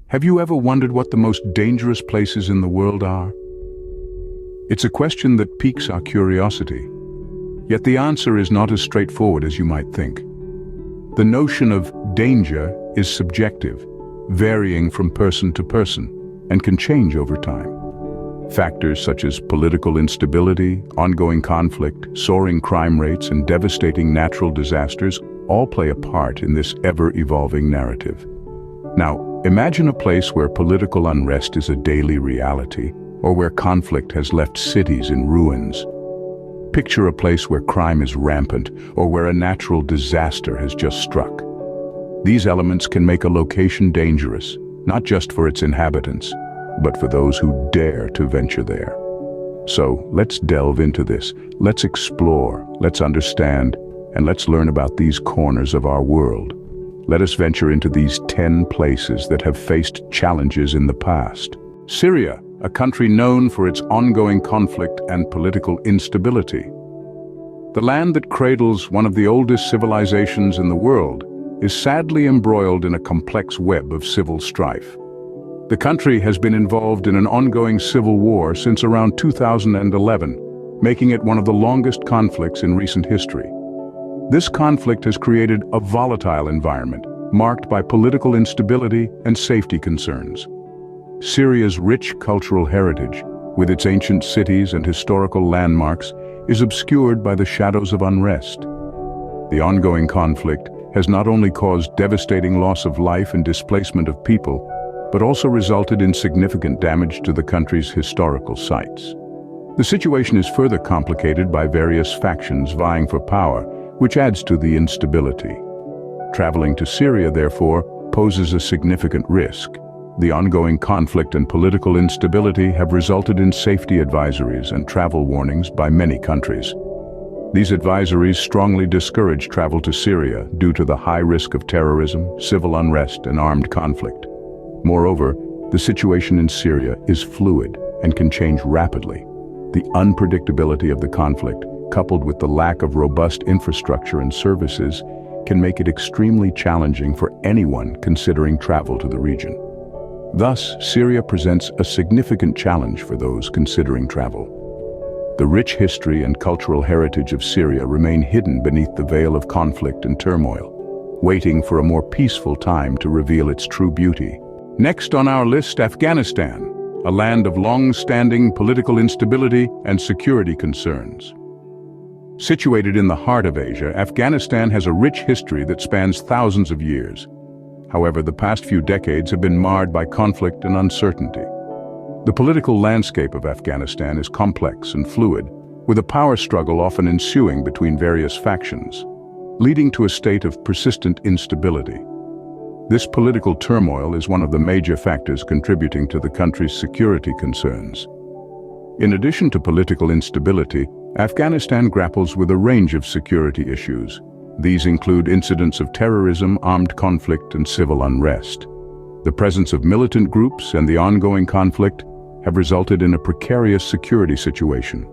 Have you ever wondered what the most dangerous places in the world are? It's a question that piques our curiosity. Yet the answer is not as straightforward as you might think. The notion of danger is subjective, varying from person to person, and can change over time. Factors such as political instability, ongoing conflict, soaring crime rates, and devastating natural disasters all play a part in this ever-evolving narrative. Now, imagine a place where political unrest is a daily reality, or where conflict has left cities in ruins. Picture a place where crime is rampant, or where a natural disaster has just struck. These elements can make a location dangerous, not just for its inhabitants, but for those who dare to venture there. So, let's delve into this. Let's explore, let's understand, and let's learn about these corners of our world. Let us venture into these 10 places that have faced challenges in the past. Syria, a country known for its ongoing conflict and political instability. The land that cradles one of the oldest civilizations in the world is sadly embroiled in a complex web of civil strife. The country has been involved in an ongoing civil war since around 2011, making it one of the longest conflicts in recent history. This conflict has created a volatile environment, marked by political instability and safety concerns. Syria's rich cultural heritage, with its ancient cities and historical landmarks, is obscured by the shadows of unrest. The ongoing conflict has not only caused devastating loss of life and displacement of people, but also resulted in significant damage to the country's historical sites. The situation is further complicated by various factions vying for power, which adds to the instability. Traveling to Syria, therefore, poses a significant risk. The ongoing conflict and political instability have resulted in safety advisories and travel warnings by many countries. These advisories strongly discourage travel to Syria due to the high risk of terrorism, civil unrest, and armed conflict. Moreover, the situation in Syria is fluid and can change rapidly. The unpredictability of the conflict, coupled with the lack of robust infrastructure and services, can make it extremely challenging for anyone considering travel to the region. Thus, Syria presents a significant challenge for those considering travel. The rich history and cultural heritage of Syria remain hidden beneath the veil of conflict and turmoil, waiting for a more peaceful time to reveal its true beauty. Next on our list, Afghanistan, a land of long-standing political instability and security concerns. Situated in the heart of Asia, Afghanistan has a rich history that spans thousands of years. However, the past few decades have been marred by conflict and uncertainty. The political landscape of Afghanistan is complex and fluid, with a power struggle often ensuing between various factions, leading to a state of persistent instability. This political turmoil is one of the major factors contributing to the country's security concerns. In addition to political instability, Afghanistan grapples with a range of security issues. These include incidents of terrorism, armed conflict, and civil unrest. The presence of militant groups and the ongoing conflict have resulted in a precarious security situation.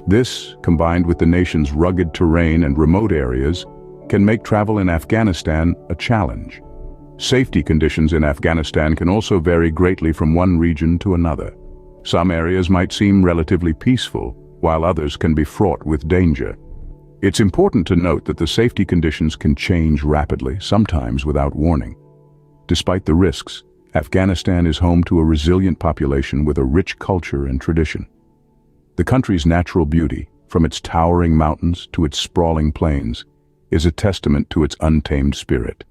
This, combined with the nation's rugged terrain and remote areas, can make travel in Afghanistan a challenge. Safety conditions in Afghanistan can also vary greatly from one region to another. Some areas might seem relatively peaceful, while others can be fraught with danger. It's important to note that the safety conditions can change rapidly, sometimes without warning. Despite the risks, Afghanistan is home to a resilient population with a rich culture and tradition. The country's natural beauty, from its towering mountains to its sprawling plains, is a testament to its untamed spirit.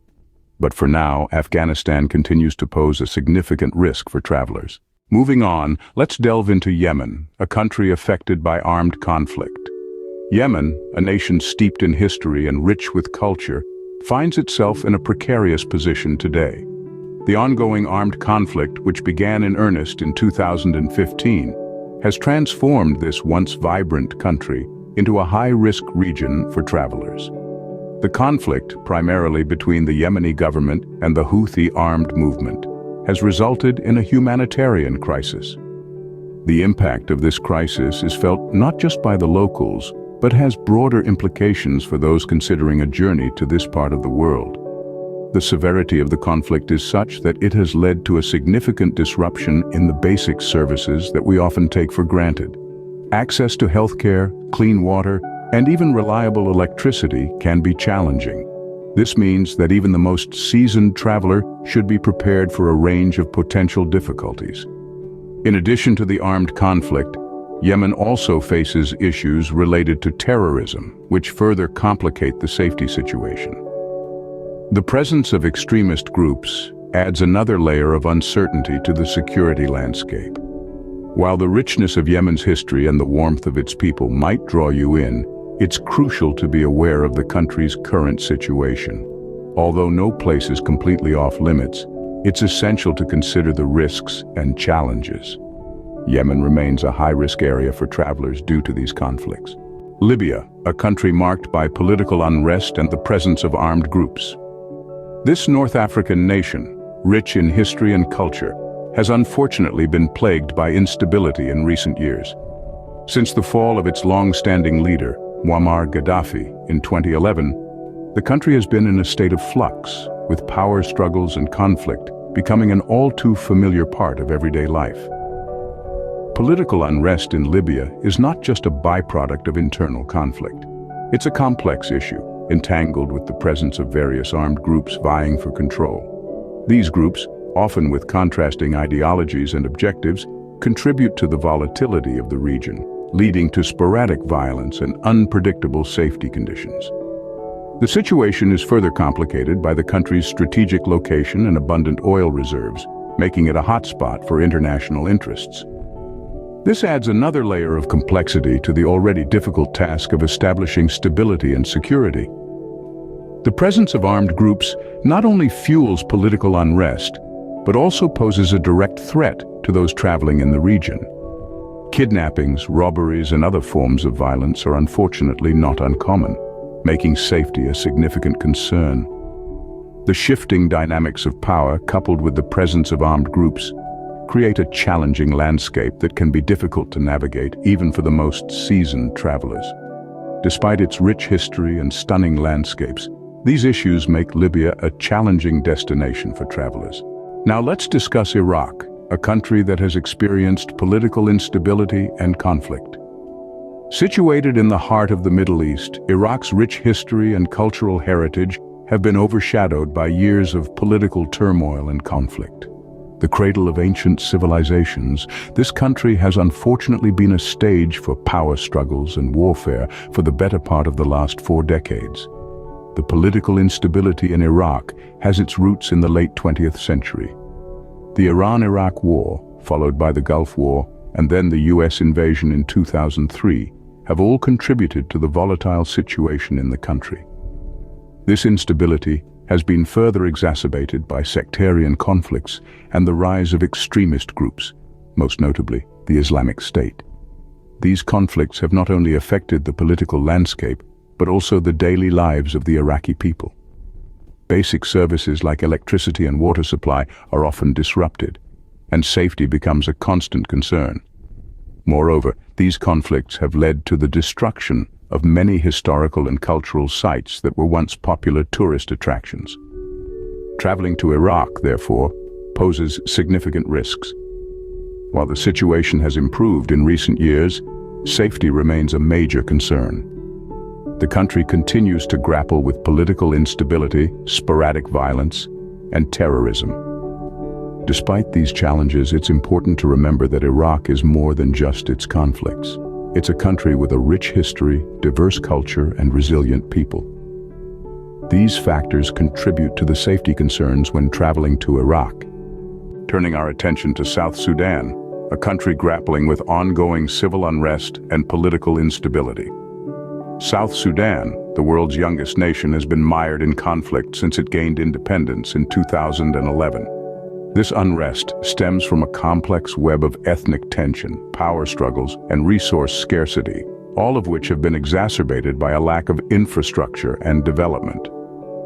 But for now, Afghanistan continues to pose a significant risk for travelers. Moving on, let's delve into Yemen, a country affected by armed conflict. Yemen, a nation steeped in history and rich with culture, finds itself in a precarious position today. The ongoing armed conflict, which began in earnest in 2015, has transformed this once vibrant country into a high-risk region for travelers. The conflict, primarily between the Yemeni government and the Houthi armed movement, has resulted in a humanitarian crisis. The impact of this crisis is felt not just by the locals, but has broader implications for those considering a journey to this part of the world. The severity of the conflict is such that it has led to a significant disruption in the basic services that we often take for granted. Access to healthcare, clean water, and even reliable electricity can be challenging. This means that even the most seasoned traveler should be prepared for a range of potential difficulties. In addition to the armed conflict, Yemen also faces issues related to terrorism, which further complicate the safety situation. The presence of extremist groups adds another layer of uncertainty to the security landscape. While the richness of Yemen's history and the warmth of its people might draw you in, it's crucial to be aware of the country's current situation. Although no place is completely off limits, it's essential to consider the risks and challenges. Yemen remains a high-risk area for travelers due to these conflicts. Libya, a country marked by political unrest and the presence of armed groups. This North African nation, rich in history and culture, has unfortunately been plagued by instability in recent years. Since the fall of its long-standing leader, Muammar Gaddafi, in 2011, the country has been in a state of flux, with power struggles and conflict becoming an all-too familiar part of everyday life. Political unrest in Libya is not just a byproduct of internal conflict. It's a complex issue, entangled with the presence of various armed groups vying for control. These groups, often with contrasting ideologies and objectives, contribute to the volatility of the region, leading to sporadic violence and unpredictable safety conditions. The situation is further complicated by the country's strategic location and abundant oil reserves, making it a hotspot for international interests. This adds another layer of complexity to the already difficult task of establishing stability and security. The presence of armed groups not only fuels political unrest, but also poses a direct threat to those traveling in the region. Kidnappings, robberies, and other forms of violence are unfortunately not uncommon, making safety a significant concern. The shifting dynamics of power, coupled with the presence of armed groups, create a challenging landscape that can be difficult to navigate even for the most seasoned travelers. Despite its rich history and stunning landscapes, these issues make Libya a challenging destination for travelers. Now let's discuss Iraq, a country that has experienced political instability and conflict. Situated in the heart of the Middle East, Iraq's rich history and cultural heritage have been overshadowed by years of political turmoil and conflict. The cradle of ancient civilizations, this country has unfortunately been a stage for power struggles and warfare for the better part of the last 4 decades. The political instability in Iraq has its roots in the late 20th century. The Iran-Iraq War, followed by the Gulf War, and then the US invasion in 2003, have all contributed to the volatile situation in the country. This instability has been further exacerbated by sectarian conflicts and the rise of extremist groups, most notably the Islamic State. These conflicts have not only affected the political landscape, but also the daily lives of the Iraqi people. Basic services like electricity and water supply are often disrupted, and safety becomes a constant concern. Moreover, these conflicts have led to the destruction of many historical and cultural sites that were once popular tourist attractions. Traveling to Iraq, therefore, poses significant risks. While the situation has improved in recent years, safety remains a major concern. The country continues to grapple with political instability, sporadic violence, and terrorism. Despite these challenges, it's important to remember that Iraq is more than just its conflicts. It's a country with a rich history, diverse culture, and resilient people. These factors contribute to the safety concerns when traveling to Iraq. Turning our attention to South Sudan, a country grappling with ongoing civil unrest and political instability. South Sudan, the world's youngest nation, has been mired in conflict since it gained independence in 2011. This unrest stems from a complex web of ethnic tension, power struggles, and resource scarcity, all of which have been exacerbated by a lack of infrastructure and development.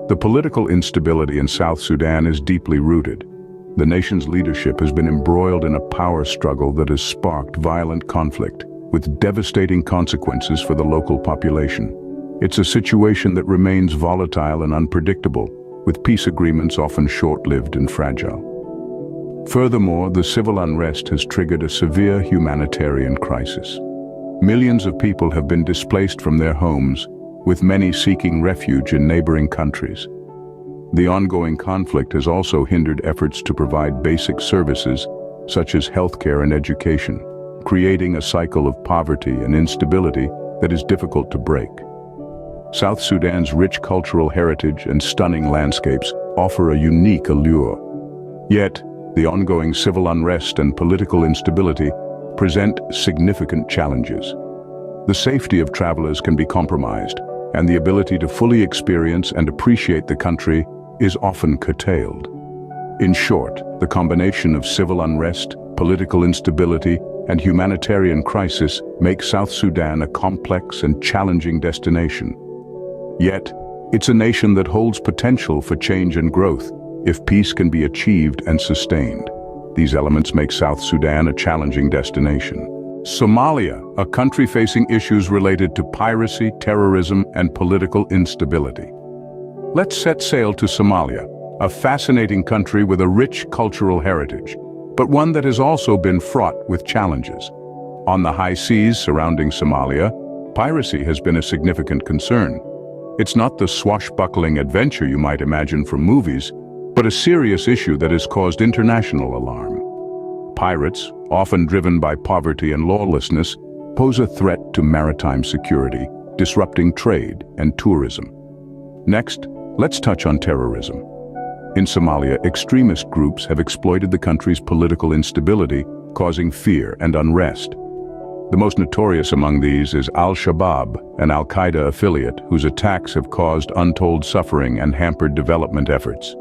The political instability in South Sudan is deeply rooted. The nation's leadership has been embroiled in a power struggle that has sparked violent conflict, with devastating consequences for the local population. It's a situation that remains volatile and unpredictable, with peace agreements often short-lived and fragile. Furthermore, the civil unrest has triggered a severe humanitarian crisis. Millions of people have been displaced from their homes, with many seeking refuge in neighboring countries. The ongoing conflict has also hindered efforts to provide basic services, such as healthcare and education, creating a cycle of poverty and instability that is difficult to break. South Sudan's rich cultural heritage and stunning landscapes offer a unique allure. Yet, the ongoing civil unrest and political instability present significant challenges. The safety of travelers can be compromised, and the ability to fully experience and appreciate the country is often curtailed. In short, the combination of civil unrest, political instability, and humanitarian crisis makes South Sudan a complex and challenging destination. Yet, it's a nation that holds potential for change and growth if peace can be achieved and sustained. These elements make South Sudan a challenging destination. Somalia, a country facing issues related to piracy, terrorism, and political instability. Let's set sail to Somalia, a fascinating country with a rich cultural heritage, but one that has also been fraught with challenges. On the high seas surrounding Somalia, piracy has been a significant concern. It's not the swashbuckling adventure you might imagine from movies, but a serious issue that has caused international alarm. Pirates, often driven by poverty and lawlessness, pose a threat to maritime security, disrupting trade and tourism. Next, let's touch on terrorism. In Somalia, extremist groups have exploited the country's political instability, causing fear and unrest. The most notorious among these is Al-Shabaab, an Al-Qaeda affiliate whose attacks have caused untold suffering and hampered development efforts.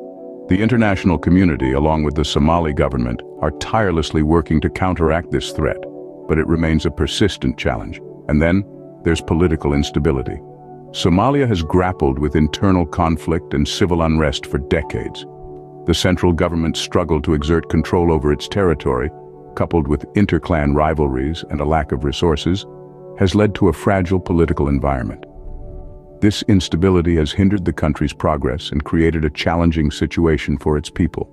The international community, along with the Somali government, are tirelessly working to counteract this threat, but it remains a persistent challenge. And then, there's political instability. Somalia has grappled with internal conflict and civil unrest for decades. The central government's struggle to exert control over its territory, coupled with interclan rivalries and a lack of resources, has led to a fragile political environment. This instability has hindered the country's progress and created a challenging situation for its people.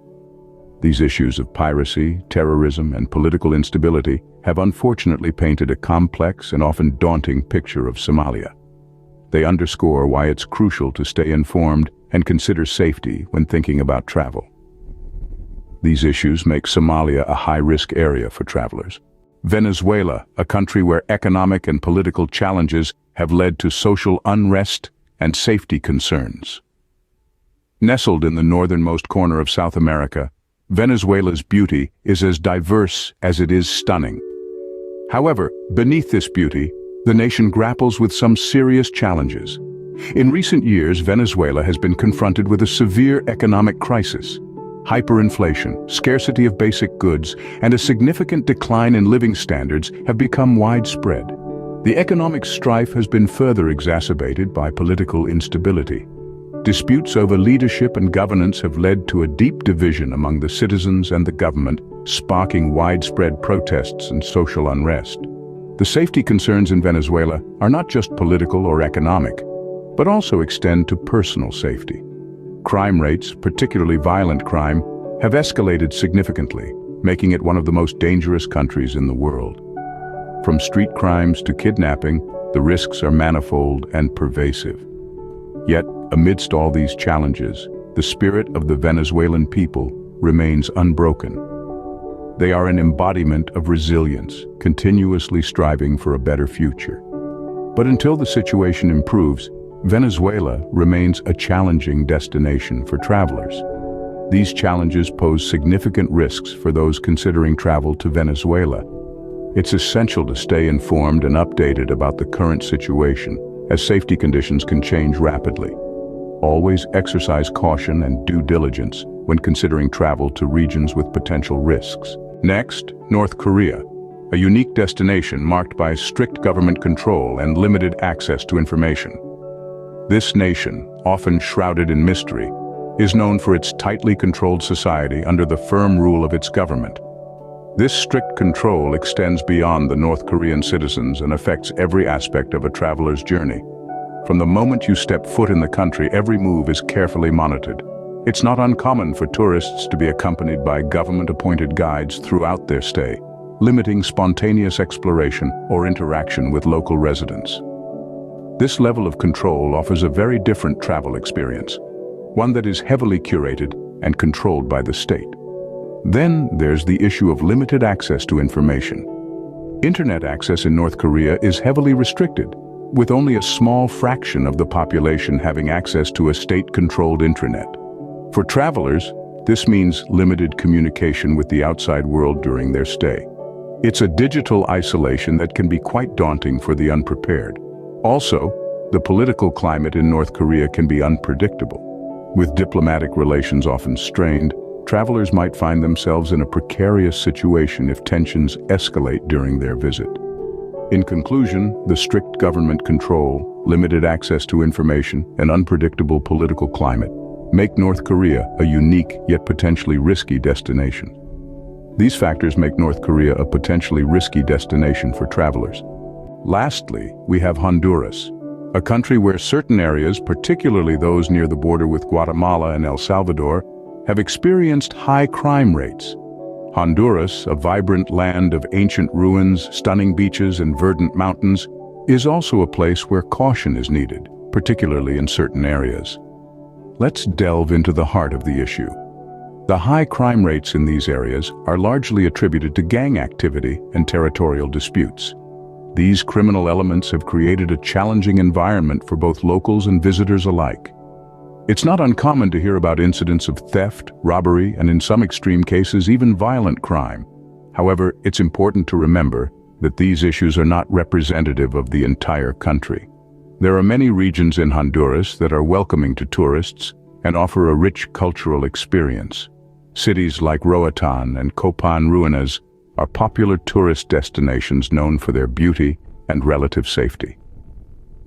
These issues of piracy, terrorism, and political instability have unfortunately painted a complex and often daunting picture of Somalia. They underscore why it's crucial to stay informed and consider safety when thinking about travel. These issues make Somalia a high-risk area for travelers. Venezuela, a country where economic and political challenges have led to social unrest and safety concerns. Nestled in the northernmost corner of South America, Venezuela's beauty is as diverse as it is stunning. However, beneath this beauty, the nation grapples with some serious challenges. In recent years, Venezuela has been confronted with a severe economic crisis. Hyperinflation, scarcity of basic goods, and a significant decline in living standards have become widespread. The economic strife has been further exacerbated by political instability. Disputes over leadership and governance have led to a deep division among the citizens and the government, sparking widespread protests and social unrest. The safety concerns in Venezuela are not just political or economic, but also extend to personal safety. Crime rates, particularly violent crime, have escalated significantly, making it one of the most dangerous countries in the world. From street crimes to kidnapping, the risks are manifold and pervasive. Yet, amidst all these challenges, the spirit of the Venezuelan people remains unbroken. They are an embodiment of resilience, continuously striving for a better future. But until the situation improves, Venezuela remains a challenging destination for travelers. These challenges pose significant risks for those considering travel to Venezuela. It's essential to stay informed and updated about the current situation, as safety conditions can change rapidly. Always exercise caution and due diligence when considering travel to regions with potential risks. Next, North Korea, a unique destination marked by strict government control and limited access to information. This nation, often shrouded in mystery, is known for its tightly controlled society under the firm rule of its government. This strict control extends beyond the North Korean citizens and affects every aspect of a traveler's journey. From the moment you step foot in the country, every move is carefully monitored. It's not uncommon for tourists to be accompanied by government-appointed guides throughout their stay, limiting spontaneous exploration or interaction with local residents. This level of control offers a very different travel experience, one that is heavily curated and controlled by the state. Then there's the issue of limited access to information. Internet access in North Korea is heavily restricted, with only a small fraction of the population having access to a state-controlled intranet. For travelers, this means limited communication with the outside world during their stay. It's a digital isolation that can be quite daunting for the unprepared. Also, the political climate in North Korea can be unpredictable. With diplomatic relations often strained, travelers might find themselves in a precarious situation if tensions escalate during their visit. In conclusion, the strict government control, limited access to information, and unpredictable political climate make North Korea a unique yet potentially risky destination. These factors make North Korea a potentially risky destination for travelers. Lastly, we have Honduras, a country where certain areas, particularly those near the border with Guatemala and El Salvador, have experienced high crime rates. Honduras, a vibrant land of ancient ruins, stunning beaches, and verdant mountains, is also a place where caution is needed, particularly in certain areas. Let's delve into the heart of the issue. The high crime rates in these areas are largely attributed to gang activity and territorial disputes. These criminal elements have created a challenging environment for both locals and visitors alike. It's not uncommon to hear about incidents of theft, robbery, and in some extreme cases, even violent crime. However, it's important to remember that these issues are not representative of the entire country. There are many regions in Honduras that are welcoming to tourists and offer a rich cultural experience. Cities like Roatan and Copan Ruinas are popular tourist destinations known for their beauty and relative safety.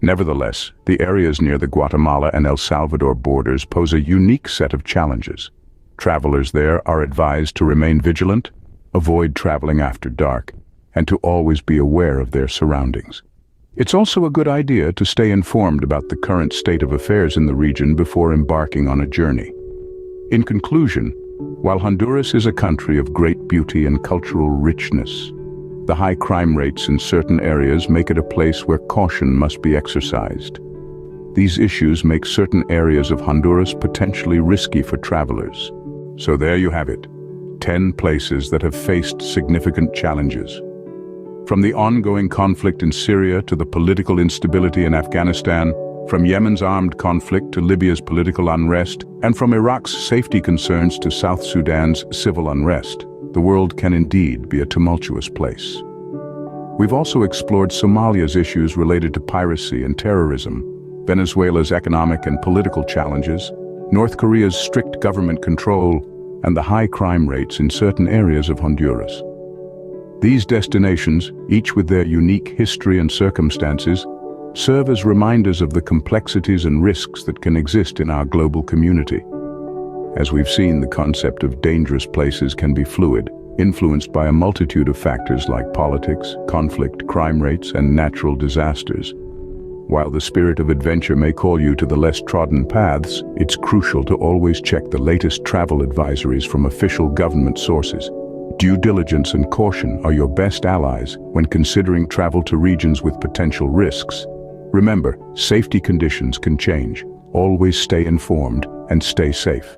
Nevertheless, the areas near the Guatemala and El Salvador borders pose a unique set of challenges. Travelers there are advised to remain vigilant, avoid traveling after dark, and to always be aware of their surroundings. It's also a good idea to stay informed about the current state of affairs in the region before embarking on a journey. In conclusion, while Honduras is a country of great beauty and cultural richness, the high crime rates in certain areas make it a place where caution must be exercised. These issues make certain areas of Honduras potentially risky for travelers. So there you have it, 10 places that have faced significant challenges. From the ongoing conflict in Syria to the political instability in Afghanistan, from Yemen's armed conflict to Libya's political unrest, and from Iraq's safety concerns to South Sudan's civil unrest, the world can indeed be a tumultuous place. We've also explored Somalia's issues related to piracy and terrorism, Venezuela's economic and political challenges, North Korea's strict government control, and the high crime rates in certain areas of Honduras. These destinations, each with their unique history and circumstances, serve as reminders of the complexities and risks that can exist in our global community. As we've seen, the concept of dangerous places can be fluid, influenced by a multitude of factors like politics, conflict, crime rates, and natural disasters. While the spirit of adventure may call you to the less trodden paths, it's crucial to always check the latest travel advisories from official government sources. Due diligence and caution are your best allies when considering travel to regions with potential risks. Remember, safety conditions can change. Always stay informed and stay safe.